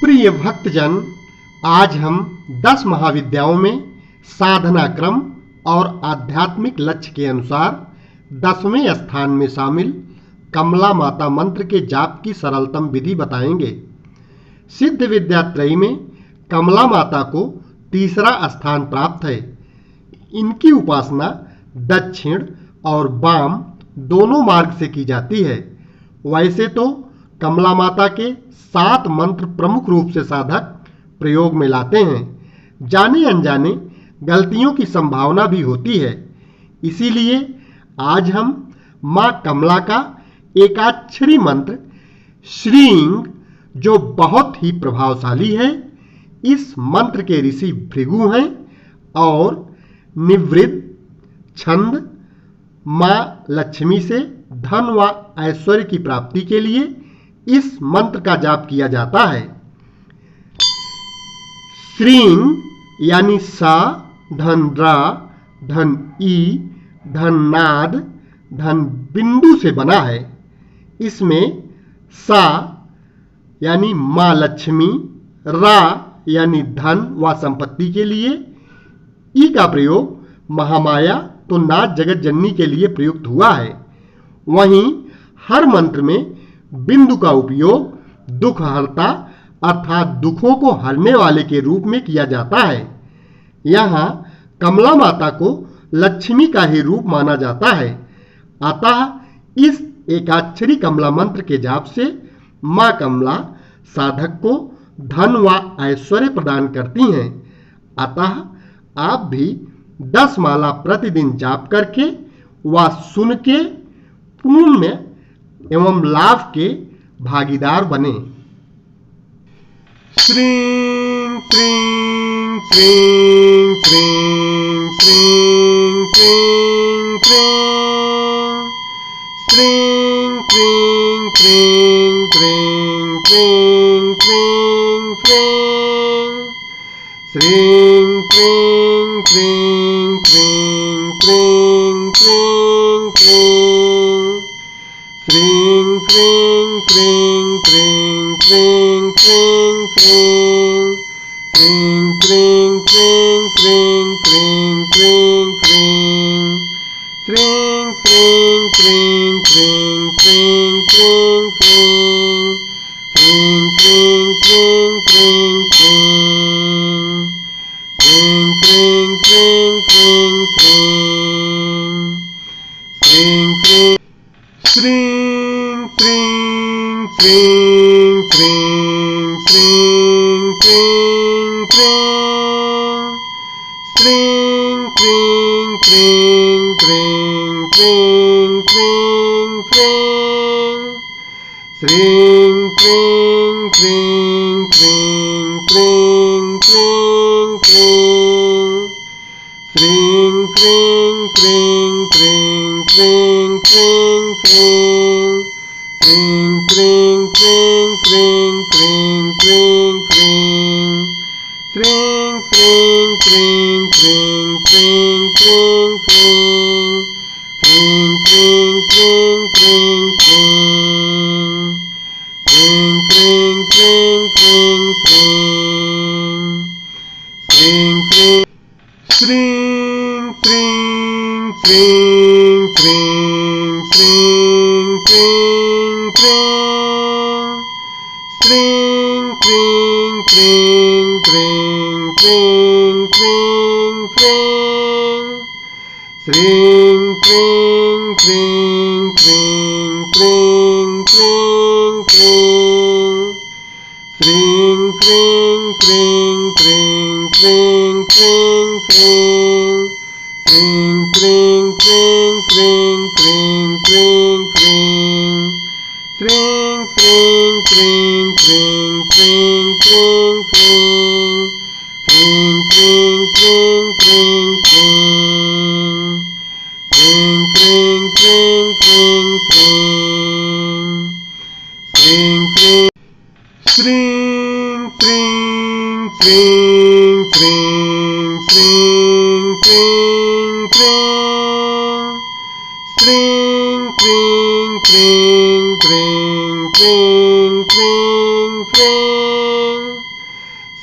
प्रिय भक्तजन, आज हम 10 महाविद्याओं में साधना क्रम और आध्यात्मिक लक्ष्य के अनुसार 10वें स्थान में शामिल कमला माता मंत्र के जाप की सरलतम विधि बताएंगे। सिद्ध विद्या त्रयी में कमला माता को तीसरा स्थान प्राप्त है। इनकी उपासना दक्षिण और वाम दोनों मार्ग से की जाती है। वैसे तो कमला माता के 7 मंत्र प्रमुख रूप से साधक प्रयोग में लाते हैं। जाने अनजाने गलतियों की संभावना भी होती है। इसीलिए आज हम मां कमला का एकाक्षरी मंत्र श्रींग, जो बहुत ही प्रभावशाली है, इस मंत्र के ऋषि भृगु हैं और निवृत्त छंद मां लक्ष्मी से धन व ऐश्वर्य की प्राप्ति के लिए इस मंत्र का जाप किया जाता है। श्रींग यानी सा, धन रा, धन ई, धन नाद, धन बिंदु से बना है। इसमें सा यानी मां लक्ष्मी, रा यानी धन व संपत्ति के लिए, ई का प्रयोग महामाया तो नाथ जगत जननी के लिए प्रयुक्त हुआ है। वहीं हर मंत्र में बिंदु का उपयोग दुख हरता अर्थात दुखों को हरने वाले के रूप में किया जाता है। यहाँ कमला माता को लक्ष्मी का ही रूप माना जाता है। अतः इस एकाक्षरी कमला मंत्र के जाप से मां कमला साधक को धन व ऐश्वर्य प्रदान करती हैं। अतः आप भी 10 माला प्रतिदिन जाप करके व सुन के पुण्य एवं लाभ के भागीदार बने। श्रीं क्रीं क्रीं क्रीं क्रीं क्रीं क्रीं क्रीं क्रीं क्रीं क्रीं क्रीं क्रीं श्रीं क्रीं क्रीं क्रीं क्रीं क्रीं क्रीं श्रीं क्रीं क्रीं क्रीं क्रीं क्रीं क्रीं श्रीं क्रीं क्रीं क्रीं क्रीं क्रीं क्रीं श्रीं क्रीं क्रीं क्रीं क्रीं क्रीं क्रीं श्रीं क्रीं क्रीं क्रीं क्रीं क्रीं क्रीं क्रीं क्रीं क्रीं क्रीं क्रीं श्रीं क्रीं क्रीं क्रीं क्रीं क्रीं क्रीं श्रीं क्रीं क्रीं क्रीं क्रीं क्रीं क्रीं श्रीं क्रीं क्रीं क्रीं क्रीं क्रीं क्रीं श्रीं क्रीं क्रीं क्रीं क्रीं क्रीं क्रीं श्रीं क्रीं क्रीं क्रीं क्रीं क्रीं क्रीं श्रीं क्रीं क्रीं क्रीं क्रीं क्रीं क्रीं श्रीं क्रीं क्रीं क्रीं क्रीं श्रीं क्रीं क्रीं क्रीं क्रीं श्रीं क्रीं श्रीं क्रीं क्रीं क्रीं क्रीं क्रीं क्रीं श्रीं क्रीं क्रीं क्रीं क्रीं क्रीं क्रीं श्रीं क्रीं क्रीं क्रीं क्रीं क्रीं क्रीं श्रीं क्रीं क्रीं क्रीं क्रीं क्रीं क्रीं श्रीं क्रीं क्रीं क्रीं क्रीं क्रीं क्रीं श्रीं क्रीं क्रीं क्रीं क्रीं क्रीं क्रीं श्रीं क्रीं क्रीं क्रीं क्रीं श्रीं क्रीं क्रीं क्रीं क्रीं श्रीं क्रीं श्रीं क्रीं क्रीं क्रीं क्रीं क्रीं क्रीं श्रीं क्रीं क्रीं क्रीं क्रीं क्रीं क्रीं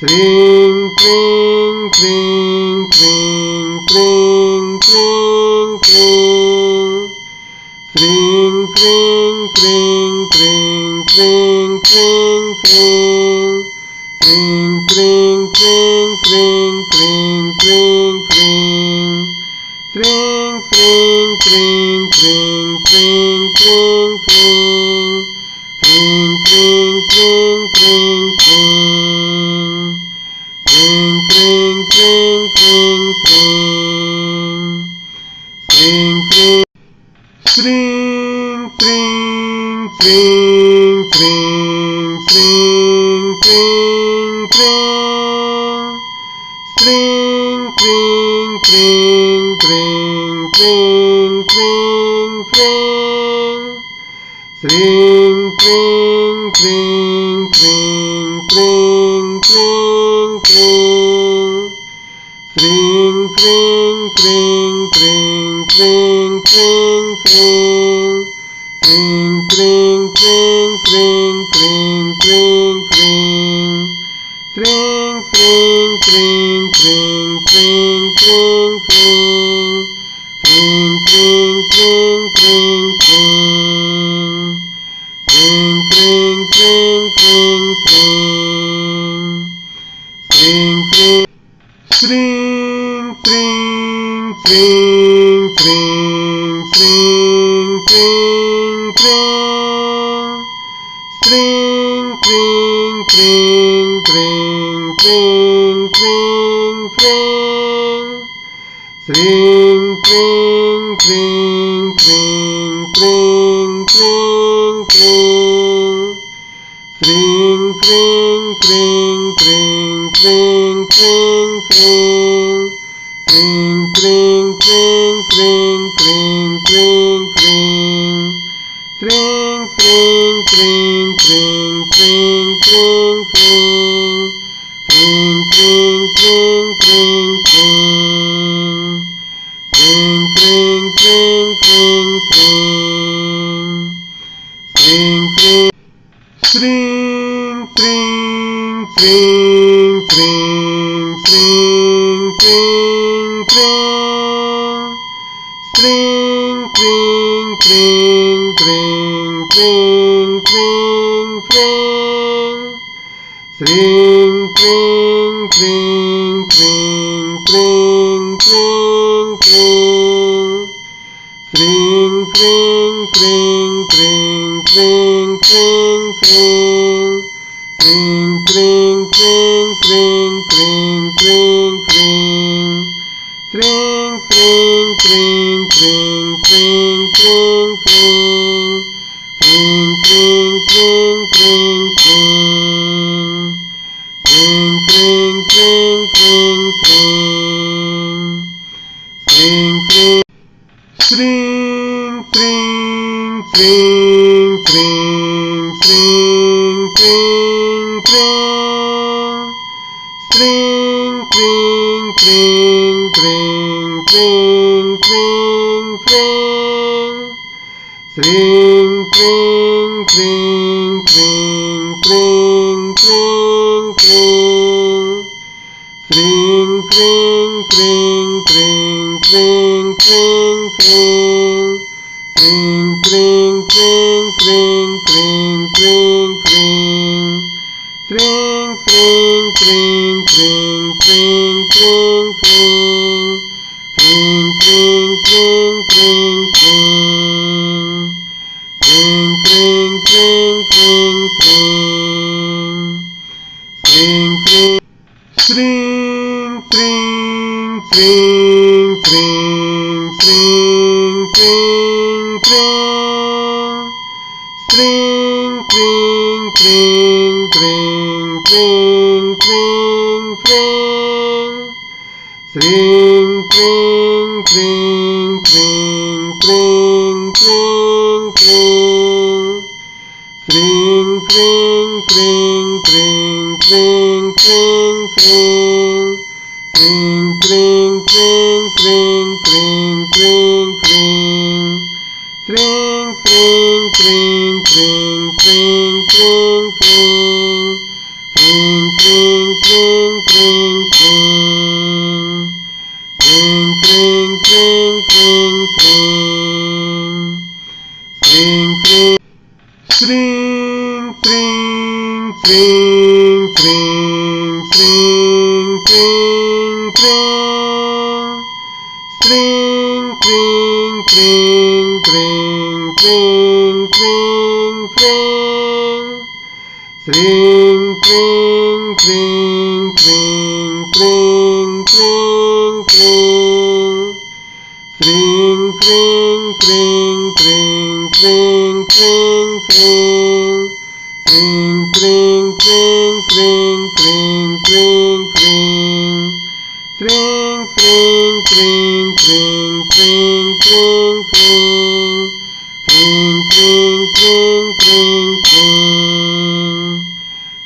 श्रीं क्रीं क्रीं क्रीं क्रीं क्रीं क्रीं श्रीं क्रीं क्रीं क्रीं क्रीं क्रीं क्रीं श्रीं क्रीं क्रीं क्रीं क्रीं क्रीं क्रीं श्रीं क्रीं क्रीं क्रीं क्रीं क्रीं क्रीं श्रीं क्रीं क्रीं क्रीं क्रीं श्रीं क्रीं क्रीं क्रीं क्रीं श्रीं क्रीं श्रीं क्रीं क्रीं क्रीं श्रीं क्रीं क्रीं श्रीं क्रीं क्रीं क्रीं क्रीं क्रीं क्रीं श्रीं क्रीं क्रीं क्रीं क्रीं क्रीं क्रीं श्रीं क्रीं क्रीं क्रीं क्रीं क्रीं क्रीं श्रीं क्रीं क्रीं क्रीं क्रीं क्रीं क्रीं श्रीं क्रीं क्रीं क्रीं क्रीं क्रीं क्रीं श्रीं क्रीं क्रीं क्रीं क्रीं श्रीं क्रीं क्रीं क्रीं क्रीं श्रीं क्रीं श्रीं क्रीं क्रीं क्रीं श्रीं क्रीं क्रीं श्रीं क्रीं क्रीं क्रीं क्रीं क्रीं क्रीं श्रीं क्रीं क्रीं क्रीं क्रीं क्रीं क्रीं श्रीं क्रीं क्रीं क्रीं क्रीं क्रीं क्रीं श्रीं क्रीं क्रीं क्रीं क्रीं क्रीं क्रीं श्रीं क्रीं क्रीं क्रीं क्रीं क्रीं क्रीं श्रीं क्रीं क्रीं क्रीं क्रीं श्रीं क्रीं क्रीं क्रीं क्रीं श्रीं क्रीं श्रीं क्रीं क्रीं क्रीं श्रीं क्रीं क्रीं श्रीं क्रीं क्रीं क्रीं क्रीं क्रीं क्रीं श्रीं क्रीं क्रीं क्रीं क्रीं क्रीं क्रीं श्रीं क्रीं क्रीं क्रीं क्रीं क्रीं क्रीं श्रीं क्रीं क्रीं क्रीं क्रीं क्रीं क्रीं श्रीं क्रीं क्रीं क्रीं क्रीं क्रीं क्रीं श्रीं क्रीं क्रीं क्रीं क्रीं श्रीं क्रीं क्रीं क्रीं क्रीं श्रीं क्रीं श्रीं क्रीं क्रीं क्रीं श्रीं क्रीं क्रीं श्रीं क्रीं क्रीं क्रीं क्रीं क्रीं क्रीं श्रीं क्रीं क्रीं क्रीं क्रीं क्रीं क्रीं श्रीं क्रीं क्रीं क्रीं क्रीं क्रीं क्रीं श्रीं क्रीं क्रीं क्रीं क्रीं क्रीं क्रीं श्रीं क्रीं क्रीं क्रीं क्रीं क्रीं क्रीं श्रीं क्रीं क्रीं क्रीं क्रीं श्रीं क्रीं क्रीं क्रीं क्रीं श्रीं क्रीं श्रीं क्रीं क्रीं क्रीं श्रीं क्रीं क्रीं श्रीं क्रीं क्रीं क्रीं क्रीं क्रीं क्रीं श्रीं क्रीं क्रीं क्रीं क्रीं क्रीं क्रीं श्रीं क्रीं क्रीं क्रीं क्रीं क्रीं क्रीं श्रीं क्रीं क्रीं क्रीं क्रीं क्रीं क्रीं श्रीं क्रीं क्रीं क्रीं क्रीं क्रीं क्रीं Tring, tring, tring, tring, tring. Tring, tring, tring, tring, tring. Tring, tring. Tring, tring, tring, tring, tring, tring. Tring, tring, tring, tring, tring, tring, tring. Tring, tring, tring, tring, tring, tring, tring. Tring, tring, tring, tring, tring, tring, tring. Tring, tring, tring, tring, tring, tring, tring. Tring, tring, tring, tring, tring, tring, tring. Tring, tring, tring, tring, tring.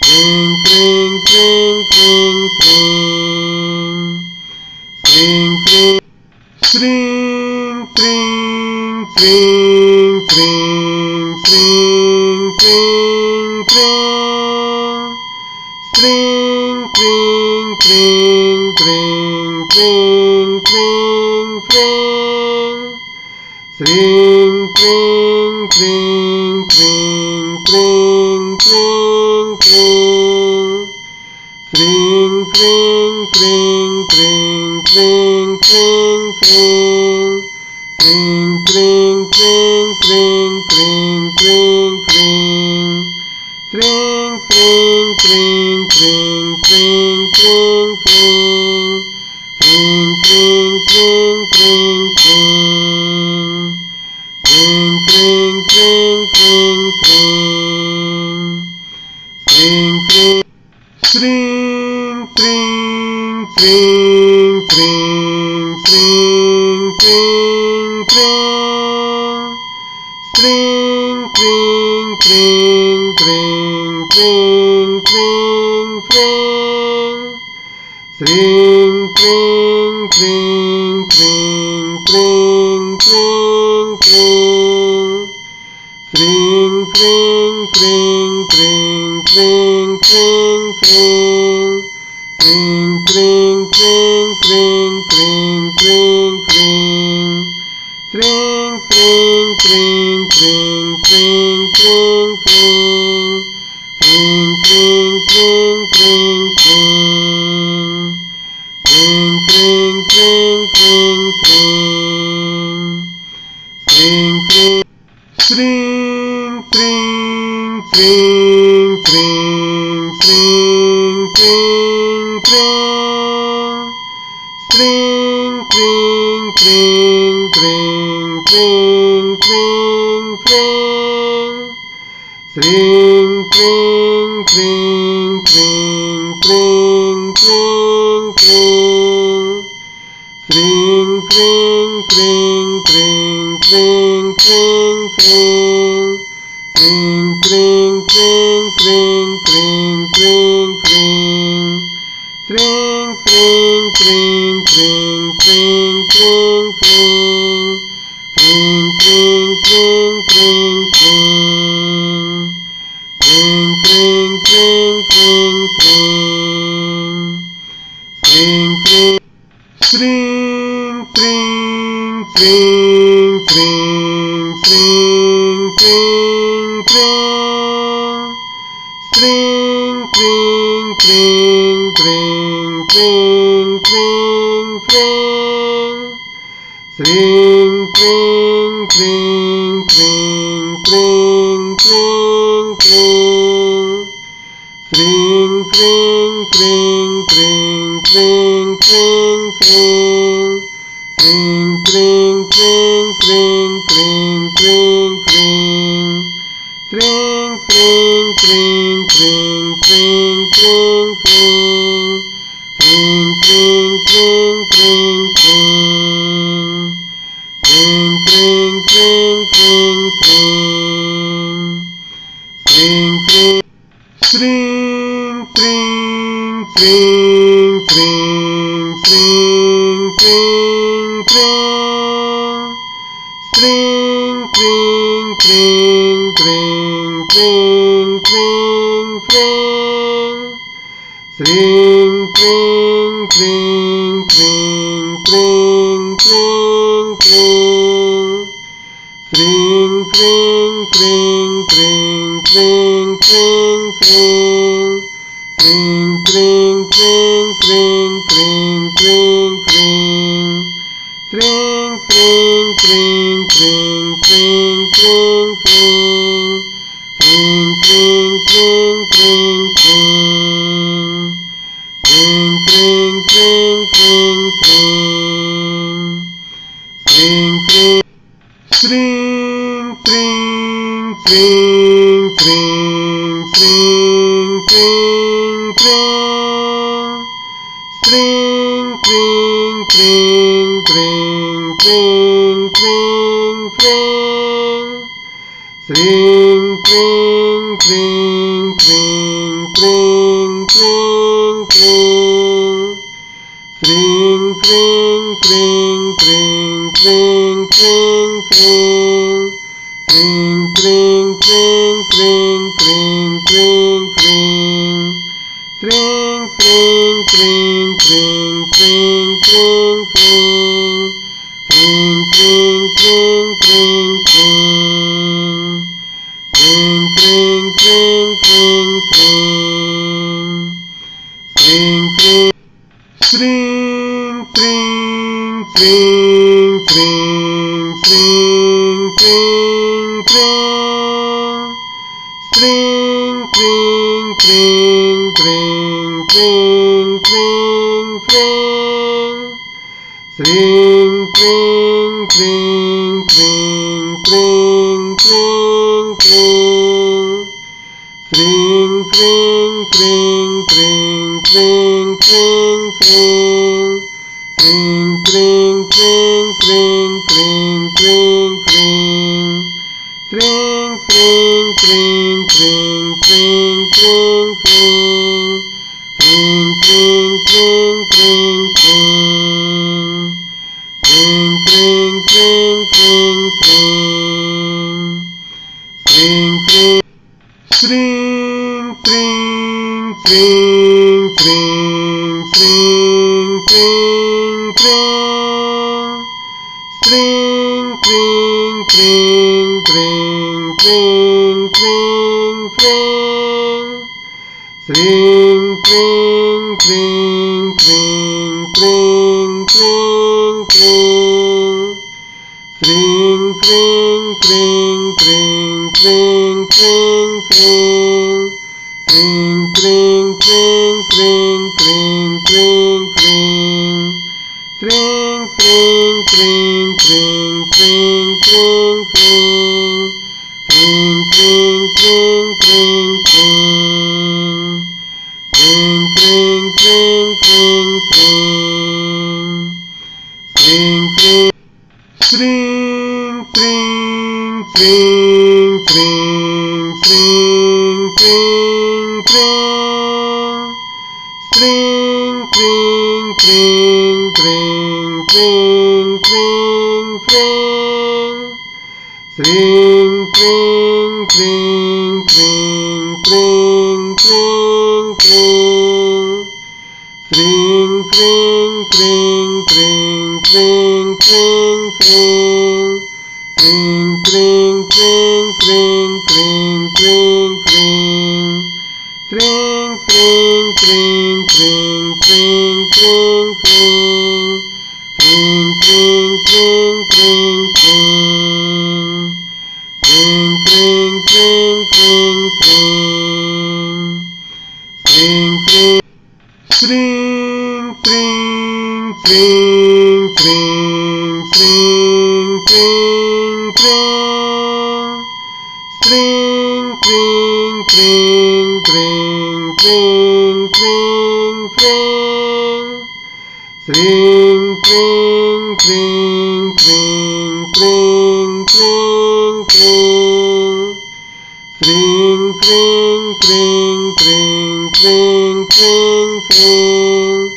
Tring, tring, tring, tring, tring. Tring, tring. Tring, tring, tring, tring, tring, tring, tring. Tring, tring, tring, tring, tring, tring, tring. Tring, tring, tring, tring, tring, tring, tring. Tring, tring, tring, tring, tring, tring, tring. Tring, tring, tring, tring, tring, tring, tring. Tring, tring, tring, tring, tring, tring, tring. Tring, tring, tring, tring, tring. Tring, tring, tring, tring, tring. Tring, tring. Tring, tring, tring, tring, tring, tring, tring. Tring, tring, tring, tring, tring, tring, tring. Tring, tring, tring, tring, tring, tring, tring. Tring, tring, tring, tring, tring, tring, tring. Tring, tring, tring, tring, tring, tring, tring. Tring, tring, tring, tring, tring, tring, tring. Tring, tring, tring, tring, tring. Tring, tring, tring, tring, tring. Tring, tring. Tring, tring, tring, tring, tring, tring, tring. Tring, tring, tring, tring, tring, tring, tring. Tring, tring, tring, tring, tring, tring, tring. Tring, tring, tring, tring, tring, tring, tring. Tring, tring, tring, tring, tring, tring, tring. Tring, tring, tring, tring, tring, tring, tring. Tring, tring, tring, tring, tring. Tring, tring, tring, tring, tring. Tring, tring. Tring, tring, tring, tring, tring, tring, tring. Tring, tring, tring, tring, tring, tring, tring. Tring, tring, tring, tring, tring, tring, tring. Tring, tring, tring, tring, tring, tring, tring. Tring, tring, tring, tring, tring, tring, tring. Tring, tring, tring, tring, tring, tring, tring. Tring, tring, tring, tring, tring. Tring, tring, tring, tring, tring. Tring, tring. Tring, tring, tring, tring, tring, tring, tring. Tring, tring, tring, tring, tring, tring, tring. Tring, tring, tring, tring, tring, tring, tring. Tring, tring, tring, tring, tring, tring, tring. Tring, tring, tring, tring, tring, tring, tring. Tring, tring, tring, tring, tring, tring, tring. Tring, tring, tring, tring, tring. Tring, tring, tring, tring, tring. Tring, tring. Tring, tring, tring, tring, tring, tring, tring. Tring, tring, tring, tring, tring, tring, tring. Tring, tring, tring, tring, tring, tring, tring. Tring, tring, tring, tring, tring, tring, tring. Tring, tring, tring, tring, tring, tring, tring. Tring, tring, tring, tring, tring, tring, tring. Tring, tring, tring, tring, tring. Tring, tring, tring, tring, tring. Tring, tring. Tring, tring, tring, tring, tring, tring, tring. Tring, tring, tring, tring, tring, tring, tring. Tring, tring, tring, tring, tring, tring, tring. Tring, tring, tring, tring, tring, tring, tring. Tring, tring, tring, tring, tring, tring, tring. Tring, tring, tring, tring, tring, tring, tring. Tring, tring, tring, tring, tring. Tring, tring, tring, tring, tring. Tring, tring. Tring, tring, tring, tring, tring, tring, tring. Tring, tring, tring, tring, tring, tring, tring. Tring, tring, tring, tring, tring, tring, tring. Tring, tring, tring, tring, tring, tring, tring. Tring, tring, tring, tring, tring, tring, tring. Tring, tring, tring, tring, tring, tring, tring. Tring, tring, tring, tring, tring. Tring, tring, tring, tring, tring. Tring, tring. Tring, tring, tring, tring, tring, tring, tring. Tring, tring, tring, tring, tring, tring, tring. Tring, tring, tring, tring, tring, tring, tring. Tring, tring, tring, tring, tring, tring, tring. Tring, tring, tring, tring, tring, tring, tring. Tring, tring, tring, tring, tring, tring, tring. Tring, tring, tring, tring, tring. Tring, tring, tring, tring, tring. Tring, tring. Tring, tring, tring, tring, tring, tring, tring. Tring, tring, tring, tring, tring, tring, tring. Tring, tring, tring, tring, tring, tring, tring. Tring, tring, tring, tring, tring, tring, tring.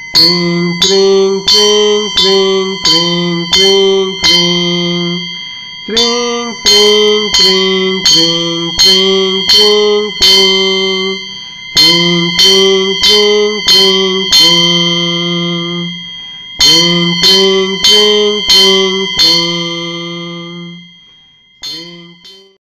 Tring, tring, tring, tring, tring, tring, tring. Tring, tring, tring, tring, tring, tring, tring. Tring, क्रीं क्रीं क्रीं क्रीं क्रीं क्रीं क्रीं क्रीं क्रीं